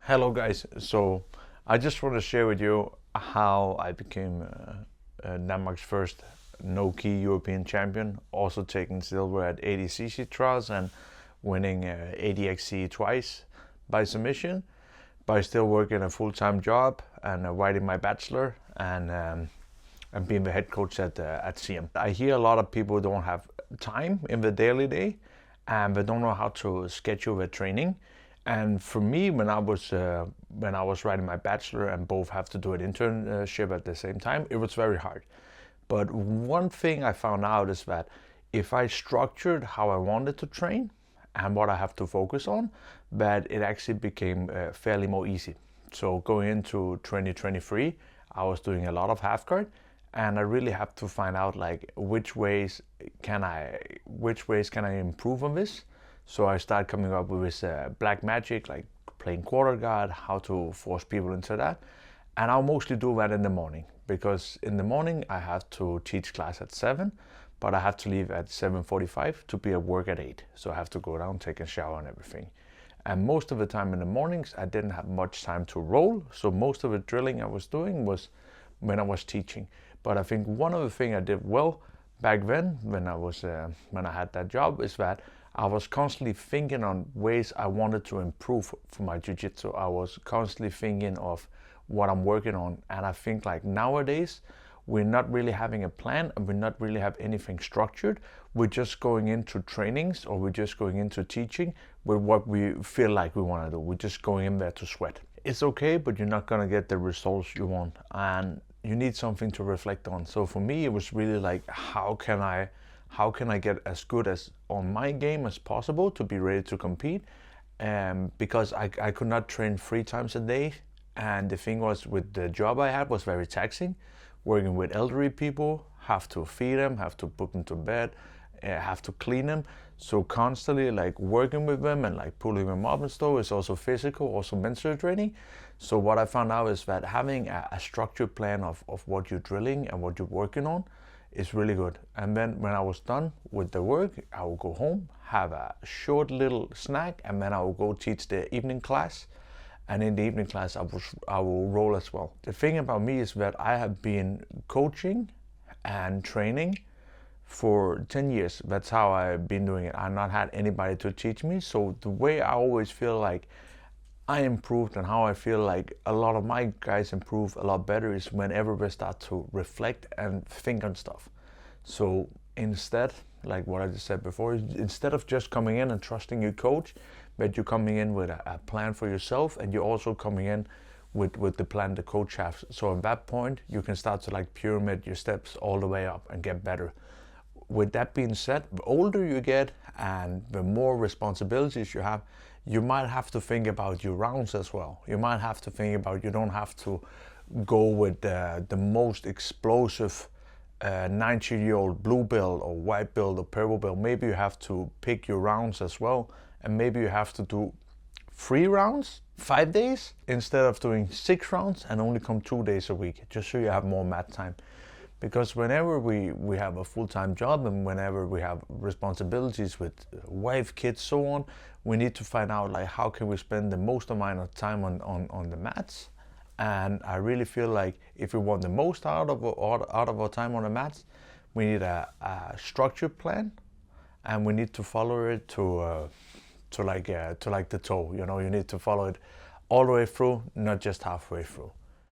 Hello guys, so I just want to share with you how I became Denmark's first no-key European champion, also taking silver at 80cc trials and winning 80xc twice by submission, by still working a full-time job and writing my bachelor and being the head coach at CM. I hear a lot of people don't have time in the daily day and they don't know how to schedule their training. And for me, when I was writing my bachelor and both have to do an internship at the same time, it was very hard. But one thing I found out is that if I structured how I wanted to train and what I have to focus on, that it actually became fairly more easy. So going into 2023, I was doing a lot of half guard, and I really have to find out like which ways can I improve on this. So I started coming up with this black magic, like playing quarter guard, how to force people into that. And I'll mostly do that in the morning, because in the morning I have to teach class at 7, but I have to leave at 7:45 to be at work at 8. So I have to go down, take a shower and everything. And most of the time in the mornings, I didn't have much time to roll. So most of the drilling I was doing was when I was teaching. But I think one of the things I did well back then, when I had that job, is that I was constantly thinking on ways I wanted to improve for my jiu-jitsu. I was constantly thinking of what I'm working on. And I think like nowadays, we're not really having a plan and we're not really have anything structured. We're just going into trainings or we're just going into teaching with what we feel like we want to do. We're just going in there to sweat. It's okay, but you're not going to get the results you want. And you need something to reflect on. So for me, it was really like, how can I get as good as on my game as possible to be ready to compete? Because I could not train 3 times a day. And the thing was, with the job I had was very taxing. Working with elderly people, have to feed them, have to put them to bed, have to clean them. So constantly like working with them and like pulling them up and stuff is also physical, also mental training. So what I found out is that having a structured plan of what you're drilling and what you're working on is really good. And then when I was done with the work, I will go home, have a short little snack, and then I will go teach the evening class. And in the evening class, I will roll as well. The thing about me is that I have been coaching and training for 10 years. That's how I've been doing it. I've not had anybody to teach me. So the way I always feel like I improved and how I feel like a lot of my guys improve a lot better is whenever we start to reflect and think on stuff. So instead, like what I just said before, instead of just coming in and trusting your coach, but you're coming in with a plan for yourself, and you're also coming in with the plan the coach has. So at that point, you can start to like pyramid your steps all the way up and get better. With that being said, the older you get and the more responsibilities you have, you might have to think about your rounds as well. You might have to think about, you don't have to go with the most explosive 90-year-old blue belt or white belt or purple belt. Maybe you have to pick your rounds as well. And maybe you have to do 3 rounds, 5 days, instead of doing 6 rounds and only come 2 days a week, just so you have more mat time. Because whenever we have a full-time job and whenever we have responsibilities with wife, kids, so on, we need to find out like how can we spend the most amount of time on the mats. And I really feel like if we want the most out of our time on the mats, we need a structured plan, and we need to follow it to like the toe. You know, you need to follow it all the way through, not just halfway through.